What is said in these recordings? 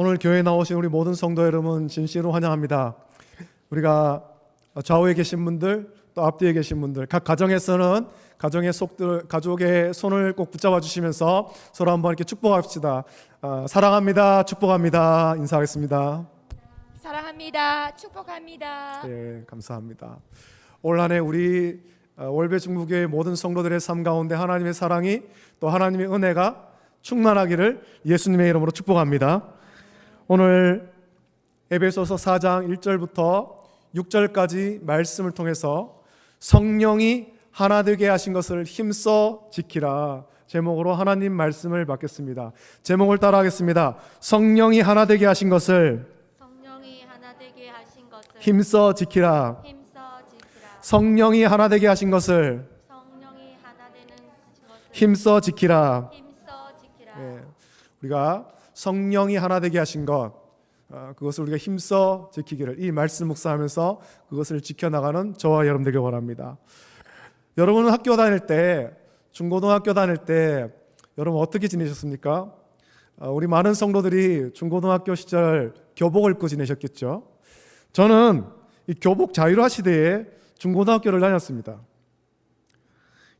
오늘 교회에 나오신 우리 모든 성도 여러분 진심으로 환영합니다. 우리가 좌우에 계신 분들 또 앞뒤에 계신 분들 각 가정에서는 가족의 손을 꼭 붙잡아 주시면서 서로 한번 이렇게 축복합시다. 사랑합니다. 축복합니다. 인사하겠습니다. 사랑합니다. 축복합니다. 네, 감사합니다. 올 한 해 우리 월배 중부교회 모든 성도들의 삶 가운데 하나님의 사랑이 또 하나님의 은혜가 충만하기를 예수님의 이름으로 축복합니다. 오늘 에베소서 4장 1절부터 6절까지 말씀을 통해서 성령이 하나 되게 하신 것을 힘써 지키라 제목으로 하나님 말씀을 받겠습니다. 제목을 따라하겠습니다. 성령이 하나 되게 하신 것을 힘써 지키라. 성령이 하나 되게 하신 것을 힘써 지키라. 네, 우리가 성령이 하나 되게 하신 것 그것을 우리가 힘써 지키기를 이 말씀 묵상하면서 그것을 지켜나가는 저와 여러분 되길 원합니다. 여러분은 학교 다닐 때 중고등학교 다닐 때 여러분 어떻게 지내셨습니까? 우리 많은 성도들이 중고등학교 시절 교복을 입고 지내셨겠죠. 저는 이 교복 자율화 시대에 중고등학교를 다녔습니다.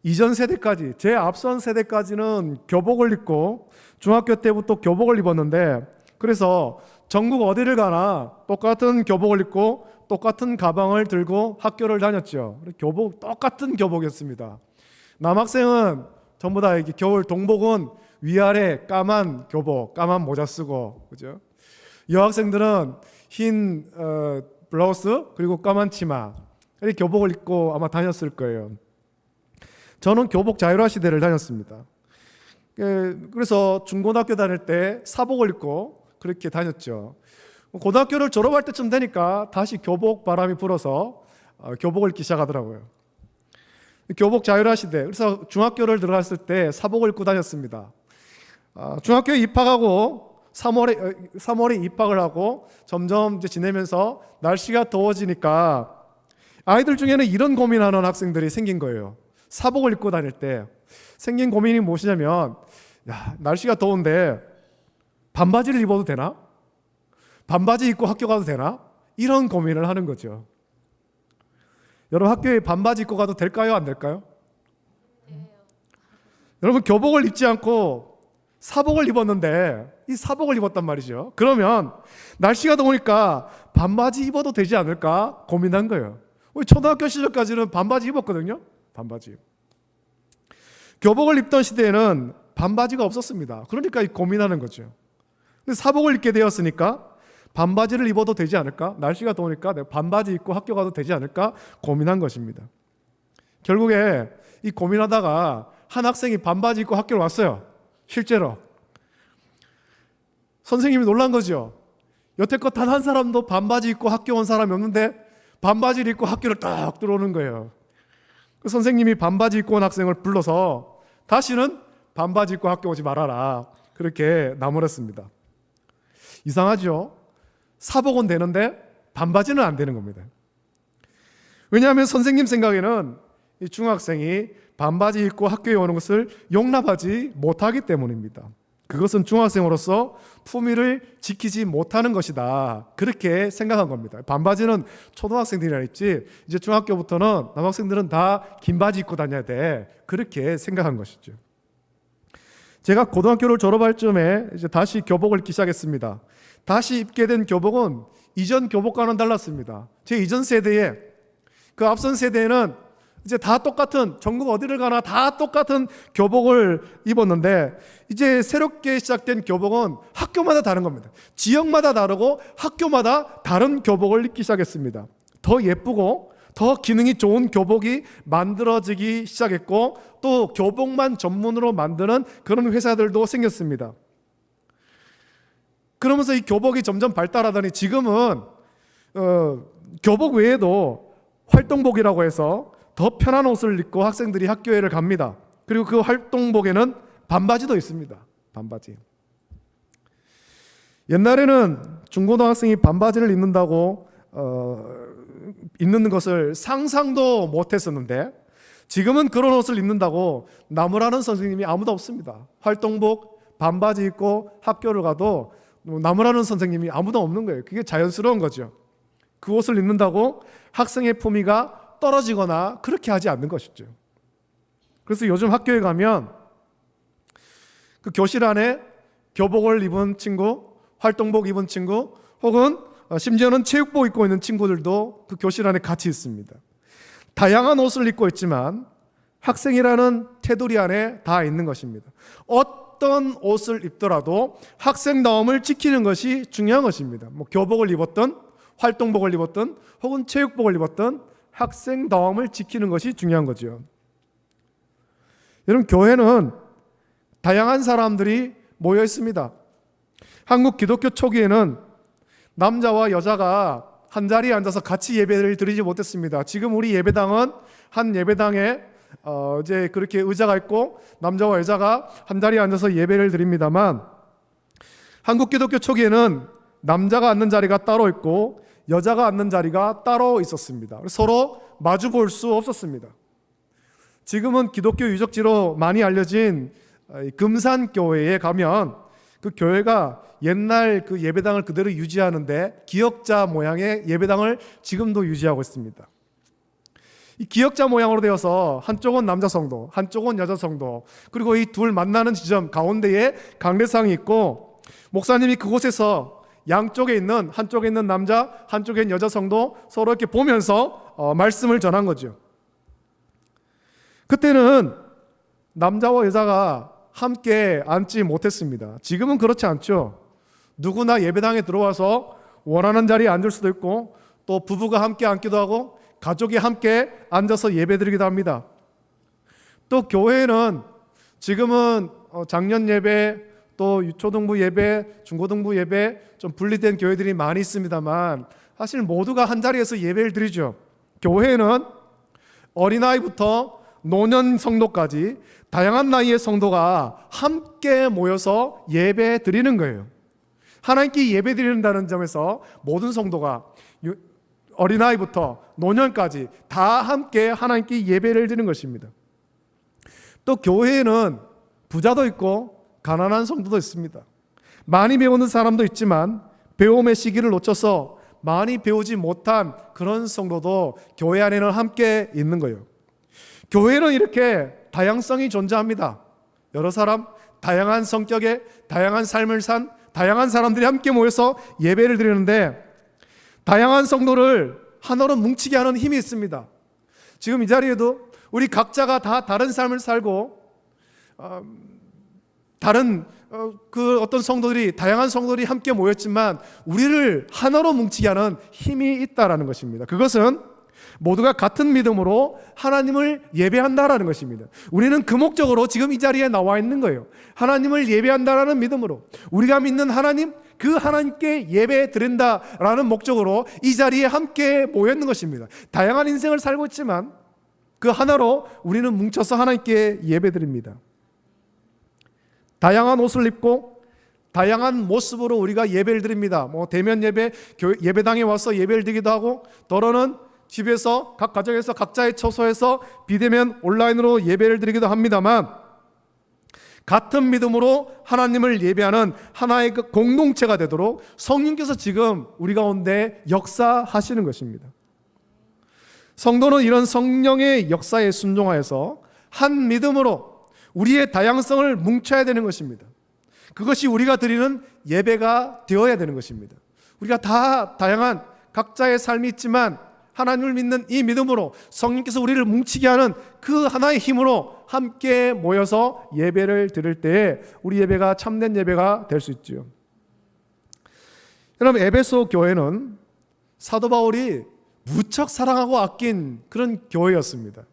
이전 세대까지 제 앞선 세대까지는 교복을 입고 중학교 때부터 교복을 입었는데 그래서 전국 어디를 가나 똑같은 교복을 입고 똑같은 가방을 들고 학교를 다녔죠. 똑같은 교복이었습니다. 남학생은 전부 다 이렇게 겨울 동복은 위아래 까만 교복, 까만 모자 쓰고, 그죠? 여학생들은 흰 블라우스 그리고 까만 치마 이렇게 교복을 입고 아마 다녔을 거예요. 저는 교복 자율화 시대를 다녔습니다. 그래서 중고등학교 다닐 때 사복을 입고 그렇게 다녔죠. 고등학교를 졸업할 때쯤 되니까 다시 교복 바람이 불어서 교복을 입기 시작하더라고요. 교복 자율화 시대. 그래서 중학교를 들어갔을 때 사복을 입고 다녔습니다. 중학교에 입학하고 3월에 입학을 하고 점점 이제 지내면서 날씨가 더워지니까 아이들 중에는 이런 고민하는 학생들이 생긴 거예요. 사복을 입고 다닐 때 생긴 고민이 무엇이냐면 날씨가 더운데 반바지를 입어도 되나? 반바지 입고 학교 가도 되나? 이런 고민을 하는 거죠. 여러분 학교에 반바지 입고 가도 될까요? 안 될까요? 여러분 교복을 입지 않고 사복을 입었는데 이 사복을 입었단 말이죠. 그러면 날씨가 더우니까 반바지 입어도 되지 않을까 고민한 거예요. 우리 초등학교 시절까지는 반바지 입었거든요. 반바지. 교복을 입던 시대에는 반바지가 없었습니다. 그러니까 고민하는 거죠. 근데 사복을 입게 되었으니까 반바지를 입어도 되지 않을까? 날씨가 더우니까 내가 반바지 입고 학교 가도 되지 않을까? 고민한 것입니다. 결국에 이 고민하다가 한 학생이 반바지 입고 학교를 왔어요. 실제로. 선생님이 놀란 거죠. 여태껏 단 한 사람도 반바지 입고 학교 온 사람이 없는데 반바지를 입고 학교를 딱 들어오는 거예요. 그 선생님이 반바지 입고 온 학생을 불러서 다시는 반바지 입고 학교 오지 말아라 그렇게 나무랬습니다. 이상하죠? 사복은 되는데 반바지는 안 되는 겁니다. 왜냐하면 선생님 생각에는 이 중학생이 반바지 입고 학교에 오는 것을 용납하지 못하기 때문입니다. 그것은 중학생으로서 품위를 지키지 못하는 것이다 그렇게 생각한 겁니다. 반바지는 초등학생들이나 입지 이제 중학교부터는 남학생들은 다 긴 바지 입고 다녀야 돼 그렇게 생각한 것이죠. 제가 고등학교를 졸업할 즈음에 이제 다시 교복을 입기 시작했습니다. 다시 입게 된 교복은 이전 교복과는 달랐습니다. 제 이전 세대에 그 앞선 세대에는 이제 다 똑같은 전국 어디를 가나 다 똑같은 교복을 입었는데 이제 새롭게 시작된 교복은 학교마다 다른 겁니다. 지역마다 다르고 학교마다 다른 교복을 입기 시작했습니다. 더 예쁘고 더 기능이 좋은 교복이 만들어지기 시작했고 또 교복만 전문으로 만드는 그런 회사들도 생겼습니다. 그러면서 이 교복이 점점 발달하더니 지금은 교복 외에도 활동복이라고 해서 더 편한 옷을 입고 학생들이 학교에를 갑니다. 그리고 그 활동복에는 반바지도 있습니다. 반바지. 옛날에는 중고등학생이 반바지를 입는다고 입는 것을 상상도 못했었는데 지금은 그런 옷을 입는다고 나무라는 선생님이 아무도 없습니다. 활동복, 반바지 입고 학교를 가도 나무라는 선생님이 아무도 없는 거예요. 그게 자연스러운 거죠. 그 옷을 입는다고 학생의 품위가 떨어지거나 그렇게 하지 않는 것이죠. 그래서 요즘 학교에 가면 그 교실 안에 교복을 입은 친구, 활동복 입은 친구, 혹은 심지어는 체육복 입고 있는 친구들도 그 교실 안에 같이 있습니다. 다양한 옷을 입고 있지만 학생이라는 테두리 안에 다 있는 것입니다. 어떤 옷을 입더라도 학생다움을 지키는 것이 중요한 것입니다. 뭐 교복을 입었든 활동복을 입었든 혹은 체육복을 입었든 학생다움을 지키는 것이 중요한 거죠. 여러분, 교회는 다양한 사람들이 모여 있습니다. 한국 기독교 초기에는 남자와 여자가 한 자리에 앉아서 같이 예배를 드리지 못했습니다. 지금 우리 예배당은 한 예배당에 이제 그렇게 의자가 있고 남자와 여자가 한 자리에 앉아서 예배를 드립니다만, 한국 기독교 초기에는 남자가 앉는 자리가 따로 있고 여자가 앉는 자리가 따로 있었습니다. 서로 마주 볼 수 없었습니다. 지금은 기독교 유적지로 많이 알려진 금산교회에 가면 그 교회가 옛날 그 예배당을 그대로 유지하는데 기역자 모양의 예배당을 지금도 유지하고 있습니다. 이 기역자 모양으로 되어서 한쪽은 남자 성도, 한쪽은 여자 성도, 그리고 이 둘 만나는 지점 가운데에 강례상이 있고, 목사님이 그곳에서 양쪽에 있는, 한쪽에 있는 남자, 한쪽에 있는 여자 성도 서로 이렇게 보면서 말씀을 전한 거죠. 그때는 남자와 여자가 함께 앉지 못했습니다. 지금은 그렇지 않죠. 누구나 예배당에 들어와서 원하는 자리에 앉을 수도 있고, 또 부부가 함께 앉기도 하고 가족이 함께 앉아서 예배드리기도 합니다. 또 교회는 지금은 작년 예배, 또 초등부 예배, 중고등부 예배 좀 분리된 교회들이 많이 있습니다만, 사실 모두가 한 자리에서 예배를 드리죠. 교회는 어린아이부터 노년 성도까지 다양한 나이의 성도가 함께 모여서 예배 드리는 거예요. 하나님께 예배 드린다는 점에서 모든 성도가 어린아이부터 노년까지 다 함께 하나님께 예배를 드리는 것입니다. 또 교회에는 부자도 있고 가난한 성도도 있습니다. 많이 배우는 사람도 있지만 배움의 시기를 놓쳐서 많이 배우지 못한 그런 성도도 교회 안에는 함께 있는 거예요. 교회는 이렇게 다양성이 존재합니다. 여러 사람, 다양한 성격의 다양한 삶을 산 다양한 사람들이 함께 모여서 예배를 드리는데, 다양한 성도를 하나로 뭉치게 하는 힘이 있습니다. 지금 이 자리에도 우리 각자가 다 다른 삶을 살고 다른 그 어떤 성도들이, 다양한 성도들이 함께 모였지만 우리를 하나로 뭉치게 하는 힘이 있다라는 것입니다. 그것은 모두가 같은 믿음으로 하나님을 예배한다라는 것입니다. 우리는 그 목적으로 지금 이 자리에 나와 있는 거예요. 하나님을 예배한다라는 믿음으로, 우리가 믿는 하나님, 그 하나님께 예배 드린다라는 목적으로 이 자리에 함께 모여 있는 것입니다. 다양한 인생을 살고 있지만 그 하나로 우리는 뭉쳐서 하나님께 예배 드립니다. 다양한 옷을 입고 다양한 모습으로 우리가 예배를 드립니다. 뭐 대면 예배, 예배당에 와서 예배를 드리기도 하고, 또는 집에서 각 가정에서 각자의 처소에서 비대면 온라인으로 예배를 드리기도 합니다만, 같은 믿음으로 하나님을 예배하는 하나의 그 공동체가 되도록 성령께서 지금 우리 가운데 역사하시는 것입니다. 성도는 이런 성령의 역사에 순종하여서 한 믿음으로 우리의 다양성을 뭉쳐야 되는 것입니다. 그것이 우리가 드리는 예배가 되어야 되는 것입니다. 우리가 다 다양한 각자의 삶이 있지만 하나님을 믿는 이 믿음으로 성령께서 우리를 뭉치게 하는 그 하나의 힘으로 함께 모여서 예배를 드릴 때에 우리 예배가 참된 예배가 될 수 있죠. 여러분, 에베소 교회는 사도 바울이 무척 사랑하고 아낀 그런 교회였습니다.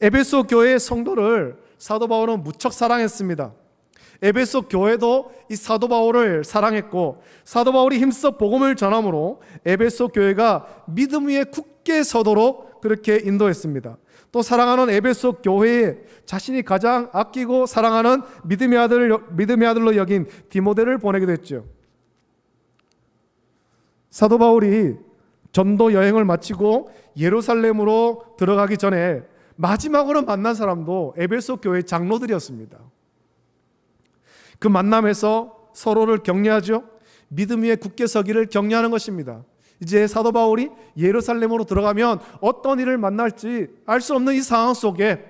에베소 교회의 성도를 사도 바울은 무척 사랑했습니다. 에베소 교회도 이 사도 바울을 사랑했고, 사도 바울이 힘써 복음을 전함으로 에베소 교회가 믿음 위에 굳게 서도록 그렇게 인도했습니다. 또 사랑하는 에베소 교회에 자신이 가장 아끼고 사랑하는 믿음의 아들로 여긴 디모데를 보내기도 했죠. 사도 바울이 전도 여행을 마치고 예루살렘으로 들어가기 전에 마지막으로 만난 사람도 에베소 교회 장로들이었습니다. 그 만남에서 서로를 격려하죠. 믿음 위에 굳게 서기를 격려하는 것입니다. 이제 사도 바울이 예루살렘으로 들어가면 어떤 일을 만날지 알 수 없는 이 상황 속에,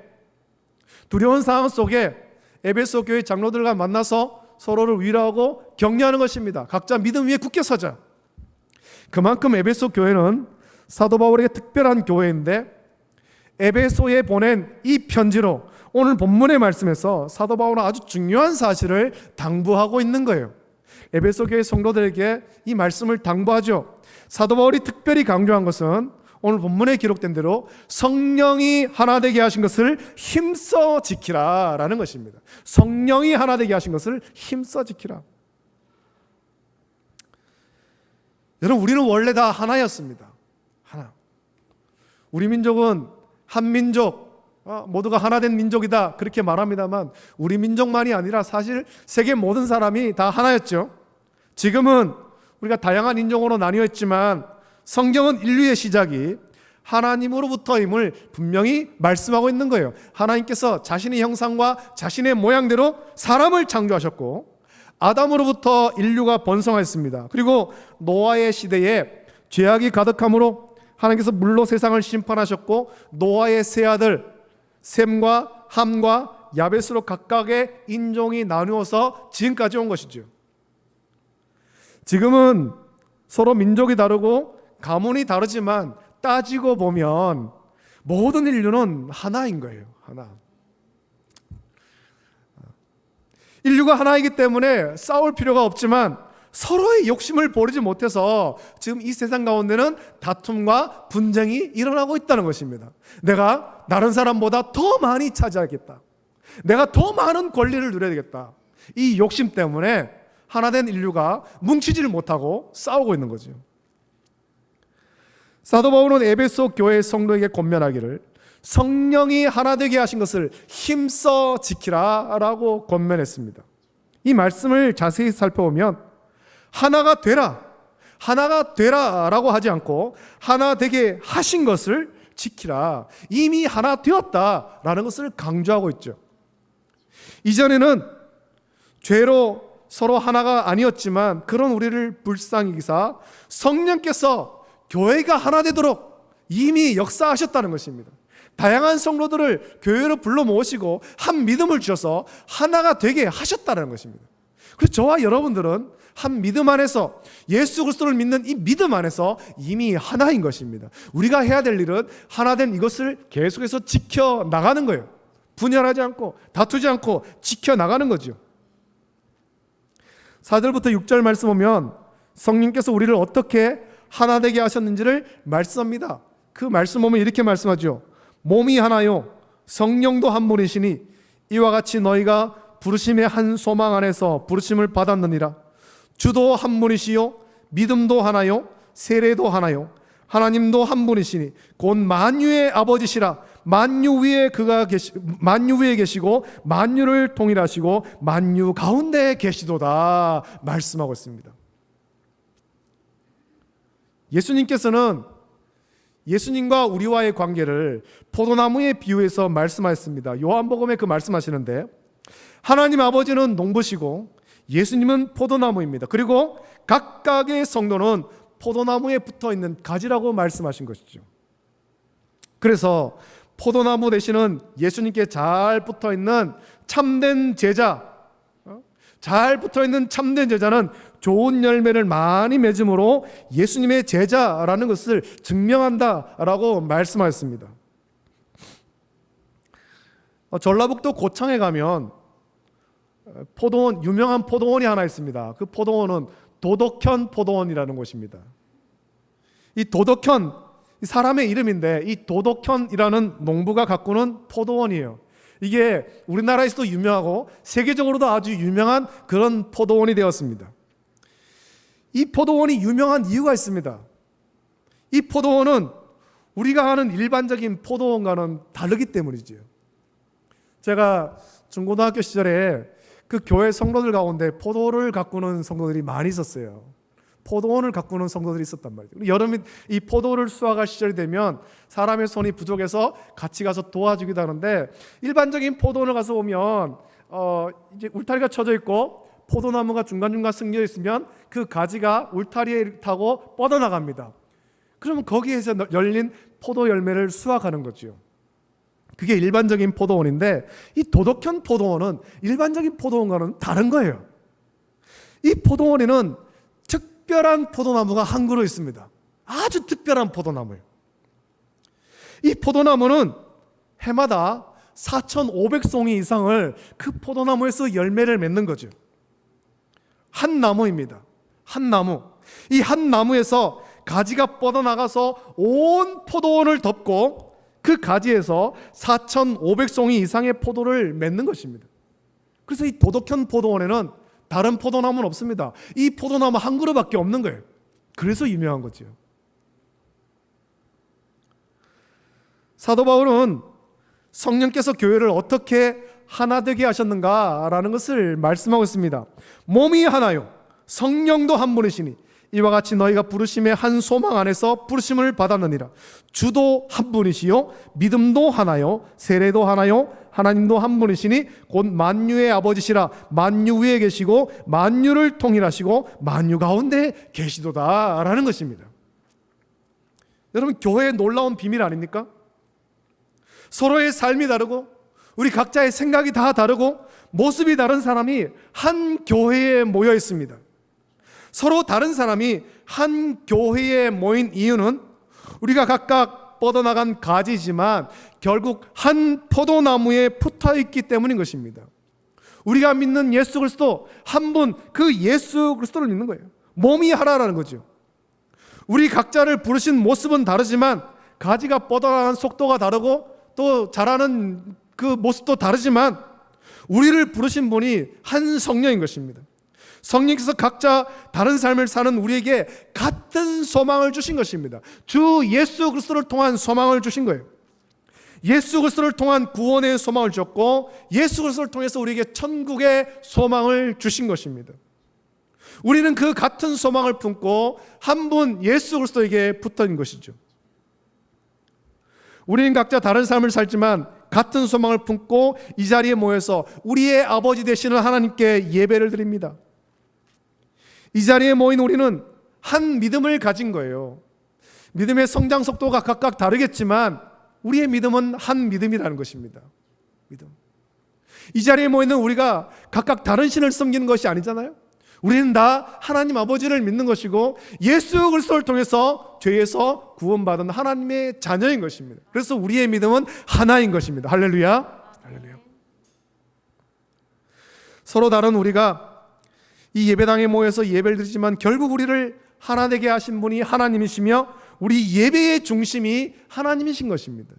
두려운 상황 속에 에베소 교회 장로들과 만나서 서로를 위로하고 격려하는 것입니다. 각자 믿음 위에 굳게 서자. 그만큼 에베소 교회는 사도 바울에게 특별한 교회인데, 에베소에 보낸 이 편지로 오늘 본문의 말씀에서 사도 바울은 아주 중요한 사실을 당부하고 있는 거예요. 에베소 교회 성도들에게 이 말씀을 당부하죠. 사도 바울이 특별히 강조한 것은 오늘 본문에 기록된 대로 성령이 하나 되게 하신 것을 힘써 지키라 라는 것입니다. 성령이 하나 되게 하신 것을 힘써 지키라. 여러분, 우리는 원래 다 하나였습니다. 하나. 우리 민족은 한 민족, 모두가 하나 된 민족이다 그렇게 말합니다만, 우리 민족만이 아니라 사실 세계 모든 사람이 다 하나였죠. 지금은 우리가 다양한 인종으로 나뉘어 있지만 성경은 인류의 시작이 하나님으로부터임을 분명히 말씀하고 있는 거예요. 하나님께서 자신의 형상과 자신의 모양대로 사람을 창조하셨고, 아담으로부터 인류가 번성했습니다. 그리고 노아의 시대에 죄악이 가득함으로 하나님께서 물로 세상을 심판하셨고, 노아의 세 아들 셈과 함과 야벳으로 각각의 인종이 나누어서 지금까지 온 것이죠. 지금은 서로 민족이 다르고 가문이 다르지만 따지고 보면 모든 인류는 하나인 거예요. 하나. 인류가 하나이기 때문에 싸울 필요가 없지만 서로의 욕심을 버리지 못해서 지금 이 세상 가운데는 다툼과 분쟁이 일어나고 있다는 것입니다. 내가 다른 사람보다 더 많이 차지하겠다, 내가 더 많은 권리를 누려야 되겠다, 이 욕심 때문에 하나된 인류가 뭉치지를 못하고 싸우고 있는 거죠. 사도 바울은 에베소 교회 성도에게 권면하기를 성령이 하나 되게 하신 것을 힘써 지키라 라고 권면했습니다. 이 말씀을 자세히 살펴보면 하나가 되라 라고 하지 않고 하나 되게 하신 것을 지키라, 이미 하나 되었다라는 것을 강조하고 있죠. 이전에는 죄로 서로 하나가 아니었지만 그런 우리를 불쌍히 여기사 성령께서 교회가 하나 되도록 이미 역사하셨다는 것입니다. 다양한 성도들을 교회로 불러 모으시고 한 믿음을 주셔서 하나가 되게 하셨다는 것입니다. 그래서 저와 여러분들은 한 믿음 안에서, 예수 그리스도를 믿는 이 믿음 안에서 이미 하나인 것입니다. 우리가 해야 될 일은 하나된 이것을 계속해서 지켜나가는 거예요. 분열하지 않고 다투지 않고 지켜나가는 거죠. 4절부터 6절 말씀 보면 성령께서 우리를 어떻게 하나 되게 하셨는지를 말씀합니다. 그 말씀 보면 이렇게 말씀하죠. 몸이 하나요 성령도 한 분이시니 이와 같이 너희가 부르심의 한 소망 안에서 부르심을 받았느니라. 주도 한 분이시요 믿음도 하나요 세례도 하나요 하나님도 한 분이시니 곧 만유의 아버지시라. 만유 위에 계시고 만유를 통일하시고 만유 가운데 계시도다 말씀하고 있습니다. 예수님께서는 예수님과 우리와의 관계를 포도나무에 비유해서 말씀하셨습니다. 요한복음에 그 말씀하시는데, 하나님 아버지는 농부시고 예수님은 포도나무입니다. 그리고 각각의 성도는 포도나무에 붙어있는 가지라고 말씀하신 것이죠. 그래서 포도나무 되시는 예수님께 잘 붙어있는 참된 제자, 잘 붙어있는 참된 제자는 좋은 열매를 많이 맺음으로 예수님의 제자라는 것을 증명한다라고 말씀하셨습니다. 전라북도 고창에 가면 포도원, 유명한 포도원이 하나 있습니다. 그 포도원은 도덕현 포도원이라는 곳입니다. 이 도덕현, 사람의 이름인데 이 도덕현이라는 농부가 가꾸는 포도원이에요. 이게 우리나라에서도 유명하고 세계적으로도 아주 유명한 그런 포도원이 되었습니다. 이 포도원이 유명한 이유가 있습니다. 이 포도원은 우리가 아는 일반적인 포도원과는 다르기 때문이죠. 제가 중고등학교 시절에 그 교회 성도들 가운데 포도를 가꾸는 성도들이 많이 있었어요. 포도원을 가꾸는 성도들이 있었단 말이죠. 여름에 이 포도를 수확할 시절이 되면 사람의 손이 부족해서 같이 가서 도와주기도 하는데, 일반적인 포도원을 가서 보면 이제 울타리가 쳐져 있고 포도나무가 중간중간 숨겨 있으면 그 가지가 울타리에 타고 뻗어나갑니다. 그러면 거기에서 열린 포도 열매를 수확하는 거죠. 그게 일반적인 포도원인데, 이 도덕현 포도원은 일반적인 포도원과는 다른 거예요. 이 포도원에는 특별한 포도나무가 한 그루 있습니다. 아주 특별한 포도나무예요. 이 포도나무는 해마다 4,500송이 이상을 그 포도나무에서 열매를 맺는 거죠. 한 나무입니다. 한 나무. 이 한 나무에서 가지가 뻗어나가서 온 포도원을 덮고 그 가지에서 4,500송이 이상의 포도를 맺는 것입니다. 그래서 이 도덕현 포도원에는 다른 포도나무는 없습니다. 이 포도나무 한 그루밖에 없는 거예요. 그래서 유명한 거죠. 사도 바울은 성령께서 교회를 어떻게 하나 되게 하셨는가라는 것을 말씀하고 있습니다. 몸이 하나요, 성령도 한 분이시니 이와 같이 너희가 부르심의 한 소망 안에서 부르심을 받았느니라. 주도 한 분이시요, 믿음도 하나요, 세례도 하나요, 하나님도 한 분이시니 곧 만유의 아버지시라. 만유 위에 계시고 만유를 통일하시고 만유 가운데 계시도다라는 것입니다. 여러분, 교회의 놀라운 비밀 아닙니까? 서로의 삶이 다르고 우리 각자의 생각이 다 다르고 모습이 다른 사람이 한 교회에 모여 있습니다. 서로 다른 사람이 한 교회에 모인 이유는 우리가 각각 뻗어나간 가지지만 결국 한 포도나무에 붙어 있기 때문인 것입니다. 우리가 믿는 예수 그리스도 한 분, 그 예수 그리스도를 믿는 거예요. 몸이 하나라는 거죠. 우리 각자를 부르신 모습은 다르지만 가지가 뻗어나간 속도가 다르고 또 자라는 그 모습도 다르지만 우리를 부르신 분이 한 성령인 것입니다. 성령께서 각자 다른 삶을 사는 우리에게 같은 소망을 주신 것입니다. 주 예수 그리스도를 통한 소망을 주신 거예요. 예수 그리스도를 통한 구원의 소망을 주셨고 예수 그리스도를 통해서 우리에게 천국의 소망을 주신 것입니다. 우리는 그 같은 소망을 품고 한 분 예수 그리스도에게 붙어 있는 것이죠. 우리는 각자 다른 삶을 살지만 같은 소망을 품고 이 자리에 모여서 우리의 아버지 되시는 하나님께 예배를 드립니다. 이 자리에 모인 우리는 한 믿음을 가진 거예요. 믿음의 성장 속도가 각각 다르겠지만 우리의 믿음은 한 믿음이라는 것입니다. 믿음. 이 자리에 모이는 우리가 각각 다른 신을 섬기는 것이 아니잖아요. 우리는 다 하나님 아버지를 믿는 것이고 예수 그리스도를 통해서 죄에서 구원받은 하나님의 자녀인 것입니다. 그래서 우리의 믿음은 하나인 것입니다. 할렐루야. 할렐루야. 서로 다른 우리가 이 예배당에 모여서 예배를 드리지만 결국 우리를 하나 되게 하신 분이 하나님이시며 우리 예배의 중심이 하나님이신 것입니다.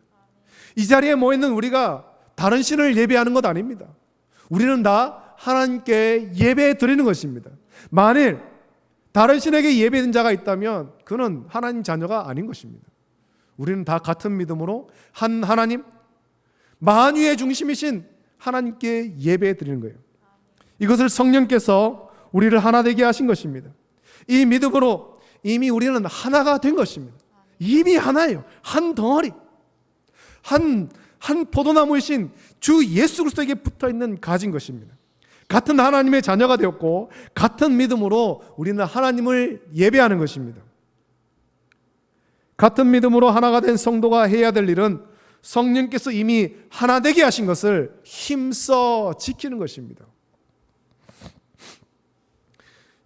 이 자리에 모여있는 우리가 다른 신을 예배하는 것 아닙니다. 우리는 다 하나님께 예배 드리는 것입니다. 만일 다른 신에게 예배드린 자가 있다면 그는 하나님 자녀가 아닌 것입니다. 우리는 다 같은 믿음으로 한 하나님, 만유의 중심이신 하나님께 예배 드리는 거예요. 이것을 성령께서 우리를 하나 되게 하신 것입니다. 이 믿음으로 이미 우리는 하나가 된 것입니다. 이미 하나예요. 한 덩어리. 한 포도나무이신 주 예수 그리스도에게 붙어 있는 가진 것입니다. 같은 하나님의 자녀가 되었고 같은 믿음으로 우리는 하나님을 예배하는 것입니다. 같은 믿음으로 하나가 된 성도가 해야 될 일은 성령께서 이미 하나 되게 하신 것을 힘써 지키는 것입니다.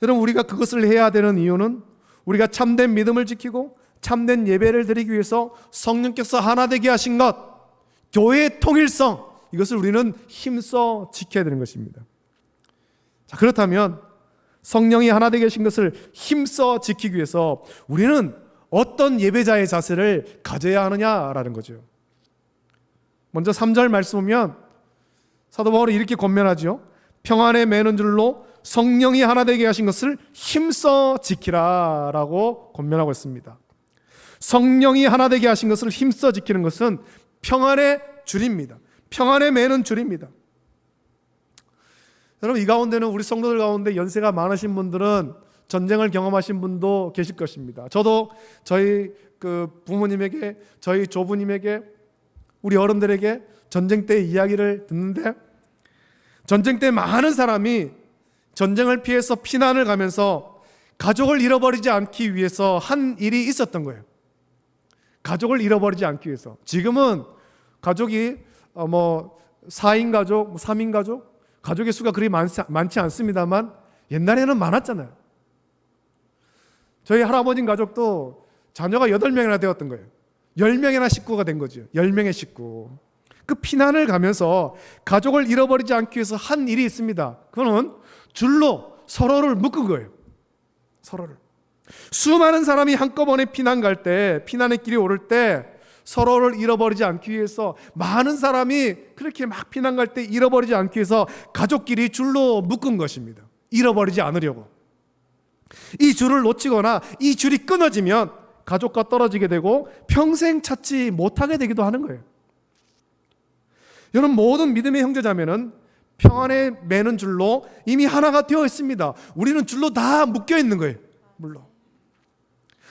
여러분, 우리가 그것을 해야 되는 이유는 우리가 참된 믿음을 지키고 참된 예배를 드리기 위해서 성령께서 하나 되게 하신 것, 교회의 통일성, 이것을 우리는 힘써 지켜야 되는 것입니다. 자, 그렇다면 성령이 하나 되게 하신 것을 힘써 지키기 위해서 우리는 어떤 예배자의 자세를 가져야 하느냐라는 거죠. 먼저 3절 말씀 보면 사도 바울이 이렇게 권면하죠. 평안에 매는 줄로 성령이 하나 되게 하신 것을 힘써 지키라 라고 권면하고 있습니다. 성령이 하나 되게 하신 것을 힘써 지키는 것은 평안의 줄입니다. 평안에 매는 줄입니다. 여러분, 이 가운데는 우리 성도들 가운데 연세가 많으신 분들은 전쟁을 경험하신 분도 계실 것입니다. 저도 저희 그 부모님에게, 저희 조부님에게, 우리 어른들에게 전쟁 때 이야기를 듣는데 전쟁 때 많은 사람이 전쟁을 피해서 피난을 가면서 가족을 잃어버리지 않기 위해서 한 일이 있었던 거예요. 가족을 잃어버리지 않기 위해서. 지금은 가족이 4인 가족, 3인 가족, 가족의 수가 그리 많지 않습니다만 옛날에는 많았잖아요. 저희 할아버지 가족도 자녀가 8명이나 되었던 거예요. 10명이나 식구가 된 거죠. 10명의 식구. 그 피난을 가면서 가족을 잃어버리지 않기 위해서 한 일이 있습니다. 그거는 줄로 서로를 묶은 거예요. 서로를. 수많은 사람이 한꺼번에 피난 갈 때, 피난의 길이 오를 때 서로를 잃어버리지 않기 위해서, 많은 사람이 그렇게 막 피난 갈 때 잃어버리지 않기 위해서 가족끼리 줄로 묶은 것입니다. 잃어버리지 않으려고. 이 줄을 놓치거나 이 줄이 끊어지면 가족과 떨어지게 되고 평생 찾지 못하게 되기도 하는 거예요. 여러분, 모든 믿음의 형제자매는 평안에 매는 줄로 이미 하나가 되어 있습니다. 우리는 줄로 다 묶여 있는 거예요. 물론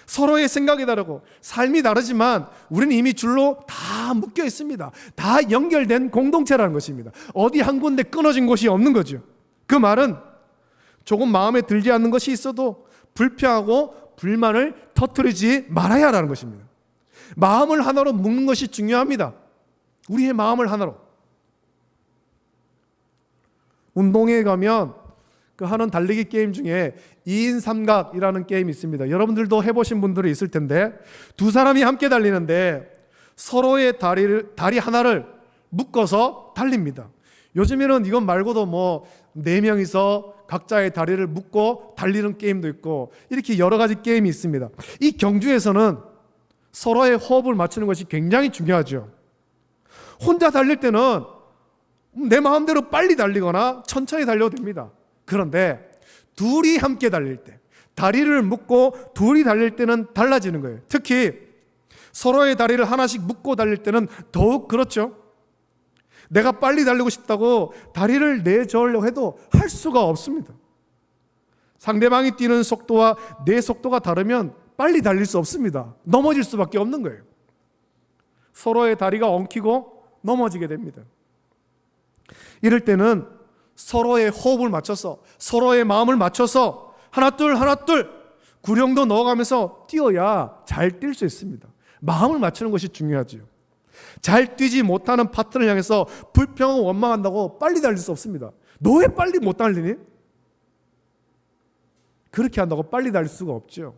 서로의 생각이 다르고 삶이 다르지만 우리는 이미 줄로 다 묶여 있습니다. 다 연결된 공동체라는 것입니다. 어디 한 군데 끊어진 곳이 없는 거죠. 그 말은 조금 마음에 들지 않는 것이 있어도 불평하고 불만을 터뜨리지 말아야 하라는 것입니다. 마음을 하나로 묶는 것이 중요합니다. 우리의 마음을 하나로. 운동회에 가면 그 하는 달리기 게임 중에 2인 삼각이라는 게임이 있습니다. 여러분들도 해보신 분들이 있을 텐데, 두 사람이 함께 달리는데 서로의 다리 하나를 묶어서 달립니다. 요즘에는 이것 말고도 4명이서 각자의 다리를 묶고 달리는 게임도 있고 이렇게 여러 가지 게임이 있습니다. 이 경주에서는 서로의 호흡을 맞추는 것이 굉장히 중요하죠. 혼자 달릴 때는 내 마음대로 빨리 달리거나 천천히 달려도 됩니다. 그런데 둘이 함께 달릴 때, 다리를 묶고 둘이 달릴 때는 달라지는 거예요. 특히 서로의 다리를 하나씩 묶고 달릴 때는 더욱 그렇죠. 내가 빨리 달리고 싶다고 다리를 내저으려고 해도 할 수가 없습니다. 상대방이 뛰는 속도와 내 속도가 다르면 빨리 달릴 수 없습니다. 넘어질 수밖에 없는 거예요. 서로의 다리가 엉키고 넘어지게 됩니다. 이럴 때는 서로의 호흡을 맞춰서, 서로의 마음을 맞춰서 하나 둘 구령도 넣어가면서 뛰어야 잘 뛸 수 있습니다. 마음을 맞추는 것이 중요하죠. 잘 뛰지 못하는 파트너를 향해서 불평하고 원망한다고 빨리 달릴 수 없습니다. 너 왜 빨리 못 달리니? 그렇게 한다고 빨리 달릴 수가 없죠.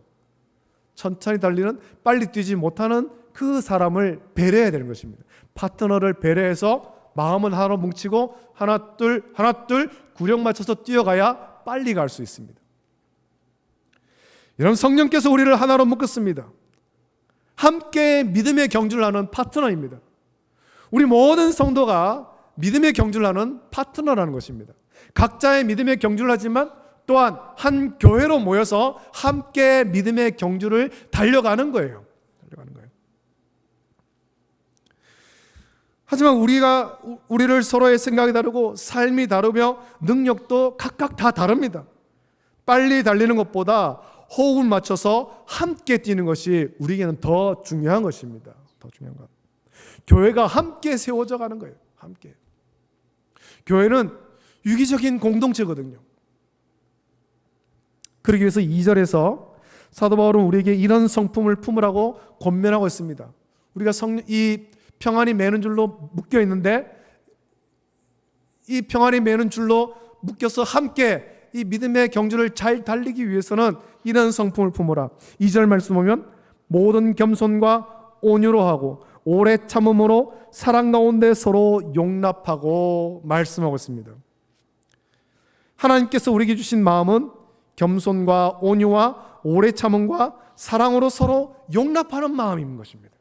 천천히 달리는, 빨리 뛰지 못하는 그 사람을 배려해야 되는 것입니다. 파트너를 배려해서 마음은 하나로 뭉치고 하나 둘 구령 맞춰서 뛰어가야 빨리 갈 수 있습니다. 여러분, 성령께서 우리를 하나로 묶었습니다. 함께 믿음의 경주를 하는 파트너입니다. 우리 모든 성도가 믿음의 경주를 하는 파트너라는 것입니다. 각자의 믿음의 경주를 하지만 또한 한 교회로 모여서 함께 믿음의 경주를 달려가는 거예요. 하지만 우리를 서로의 생각이 다르고 삶이 다르며 능력도 각각 다 다릅니다. 빨리 달리는 것보다 호흡을 맞춰서 함께 뛰는 것이 우리에게는 더 중요한 것입니다. 더 중요한 것. 교회가 함께 세워져 가는 거예요. 함께. 교회는 유기적인 공동체거든요. 그러기 위해서 2절에서 사도 바울은 우리에게 이런 성품을 품으라고 권면하고 있습니다. 우리가 이 평안이 매는 줄로 묶여 있는데, 이 평안이 매는 줄로 묶여서 함께 이 믿음의 경주를 잘 달리기 위해서는 이런 성품을 품어라. 2절 말씀 보면 모든 겸손과 온유로 하고 오래 참음으로 사랑 가운데 서로 용납하고 말씀하고 있습니다. 하나님께서 우리에게 주신 마음은 겸손과 온유와 오래 참음과 사랑으로 서로 용납하는 마음인 것입니다.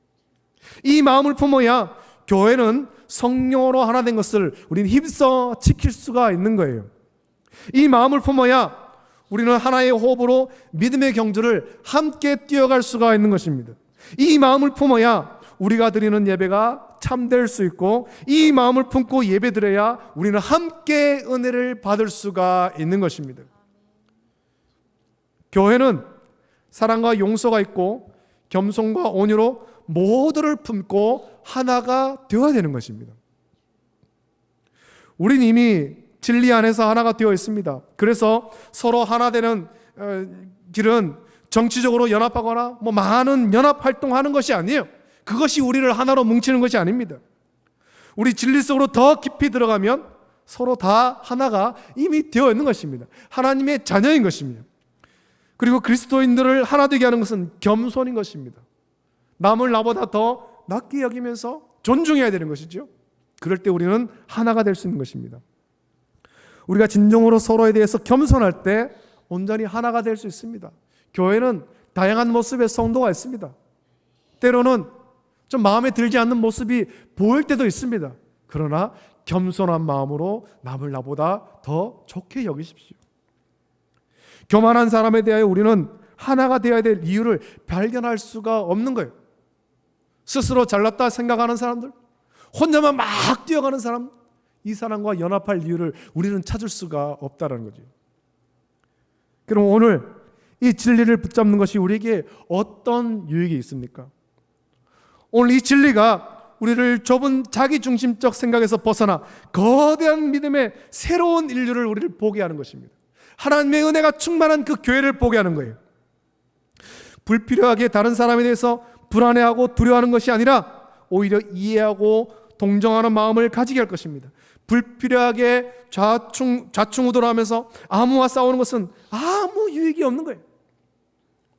이 마음을 품어야 교회는 성령으로 하나 된 것을 우리는 힘써 지킬 수가 있는 거예요. 이 마음을 품어야 우리는 하나의 호흡으로 믿음의 경주를 함께 뛰어갈 수가 있는 것입니다. 이 마음을 품어야 우리가 드리는 예배가 참될 수 있고, 이 마음을 품고 예배 드려야 우리는 함께 은혜를 받을 수가 있는 것입니다. 교회는 사랑과 용서가 있고 겸손과 온유로 모두를 품고 하나가 되어야 되는 것입니다. 우린 이미 진리 안에서 하나가 되어 있습니다. 그래서 서로 하나 되는 길은 정치적으로 연합하거나 많은 연합 활동하는 것이 아니에요. 그것이 우리를 하나로 뭉치는 것이 아닙니다. 우리 진리 속으로 더 깊이 들어가면 서로 다 하나가 이미 되어 있는 것입니다. 하나님의 자녀인 것입니다. 그리고 그리스도인들을 하나 되게 하는 것은 겸손인 것입니다. 남을 나보다 더 낮게 여기면서 존중해야 되는 것이죠. 그럴 때 우리는 하나가 될 수 있는 것입니다. 우리가 진정으로 서로에 대해서 겸손할 때 온전히 하나가 될 수 있습니다. 교회는 다양한 모습의 성도가 있습니다. 때로는 좀 마음에 들지 않는 모습이 보일 때도 있습니다. 그러나 겸손한 마음으로 남을 나보다 더 좋게 여기십시오. 교만한 사람에 대하여 우리는 하나가 되어야 될 이유를 발견할 수가 없는 거예요. 스스로 잘났다 생각하는 사람들, 혼자만 막 뛰어가는 사람, 이 사람과 연합할 이유를 우리는 찾을 수가 없다는 거죠. 그럼 오늘 이 진리를 붙잡는 것이 우리에게 어떤 유익이 있습니까? 오늘 이 진리가 우리를 좁은 자기중심적 생각에서 벗어나 거대한 믿음의 새로운 인류를 우리를 보게 하는 것입니다. 하나님의 은혜가 충만한 그 교회를 보게 하는 거예요. 불필요하게 다른 사람에 대해서 불안해하고 두려워하는 것이 아니라 오히려 이해하고 동정하는 마음을 가지게 할 것입니다. 불필요하게 좌충우돌하면서 암호와 싸우는 것은 아무 유익이 없는 거예요.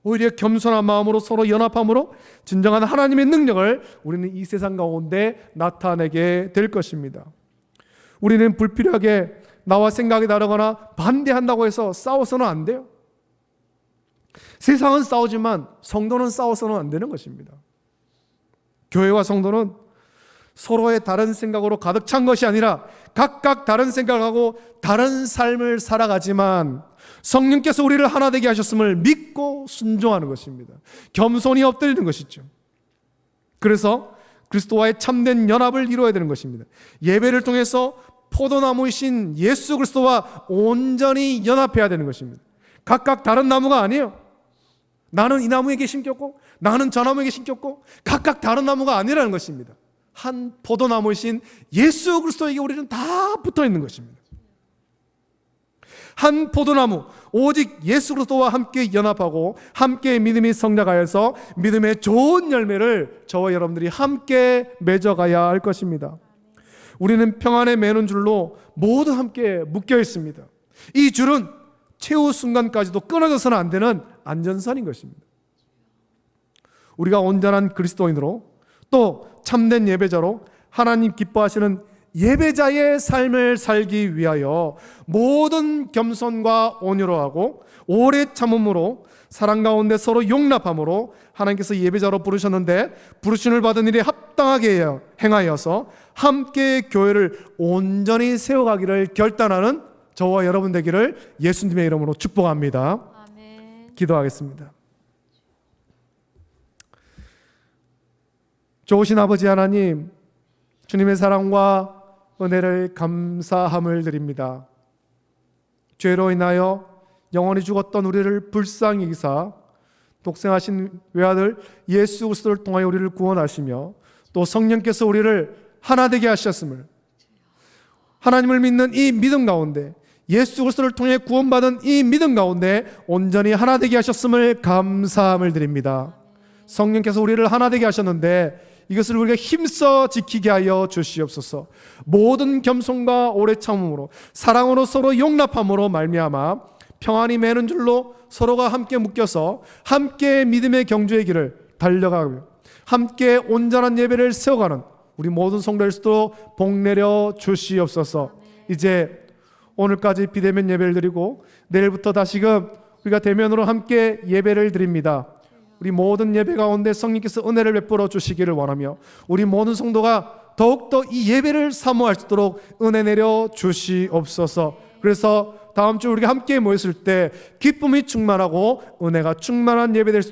오히려 겸손한 마음으로 서로 연합함으로 진정한 하나님의 능력을 우리는 이 세상 가운데 나타내게 될 것입니다. 우리는 불필요하게 나와 생각이 다르거나 반대한다고 해서 싸워서는 안 돼요. 세상은 싸우지만 성도는 싸워서는 안 되는 것입니다. 교회와 성도는 서로의 다른 생각으로 가득 찬 것이 아니라 각각 다른 생각을 하고 다른 삶을 살아가지만 성령께서 우리를 하나 되게 하셨음을 믿고 순종하는 것입니다. 겸손히 엎드리는 것이죠. 그래서 그리스도와의 참된 연합을 이루어야 되는 것입니다. 예배를 통해서 포도나무이신 예수 그리스도와 온전히 연합해야 되는 것입니다. 각각 다른 나무가 아니에요. 나는 이 나무에게 심겼고 나는 저 나무에게 심겼고 각각 다른 나무가 아니라는 것입니다. 한 포도나무이신 예수 그리스도에게 우리는 다 붙어 있는 것입니다. 한 포도나무 오직 예수 그리스도와 함께 연합하고 함께 믿음이 성장하여서 믿음의 좋은 열매를 저와 여러분들이 함께 맺어가야 할 것입니다. 우리는 평안에 매는 줄로 모두 함께 묶여 있습니다. 이 줄은 최후 순간까지도 끊어져서는 안 되는 안전선인 것입니다. 우리가 온전한 그리스도인으로 또 참된 예배자로 하나님 기뻐하시는 예배자의 삶을 살기 위하여 모든 겸손과 온유로 하고 오래 참음으로 사랑 가운데 서로 용납함으로 하나님께서 예배자로 부르셨는데 부르심을 받은 일에 합당하게 행하여서 함께 교회를 온전히 세워가기를 결단하는 저와 여러분 되기를 예수님의 이름으로 축복합니다. 아멘. 기도하겠습니다. 좋으신 아버지 하나님, 주님의 사랑과 은혜를 감사함을 드립니다. 죄로 인하여 영원히 죽었던 우리를 불쌍히 여기사 독생하신 외아들 예수 그리스도를 통하여 우리를 구원하시며 또 성령께서 우리를 하나 되게 하셨음을, 하나님을 믿는 이 믿음 가운데 예수 그리스도를 통해 구원받은 이 믿음 가운데 온전히 하나 되게 하셨음을 감사함을 드립니다. 성령께서 우리를 하나 되게 하셨는데 이것을 우리가 힘써 지키게 하여 주시옵소서. 모든 겸손과 오래 참음으로 사랑으로 서로 용납함으로 말미암아 평안이 매는 줄로 서로가 함께 묶여서 함께 믿음의 경주의 길을 달려가며 함께 온전한 예배를 세워가는 우리 모든 성도될 수 있도록 복 내려 주시옵소서. 이제 오늘까지 비대면 예배를 드리고 내일부터 다시금 우리가 대면으로 함께 예배를 드립니다. 우리 모든 예배 가운데 성령께서 은혜를 베풀어 주시기를 원하며 우리 모든 성도가 더욱더 이 예배를 사모할 수 있도록 은혜 내려 주시옵소서. 그래서 다음 주 우리가 함께 모였을 때 기쁨이 충만하고 은혜가 충만한 예배 될 수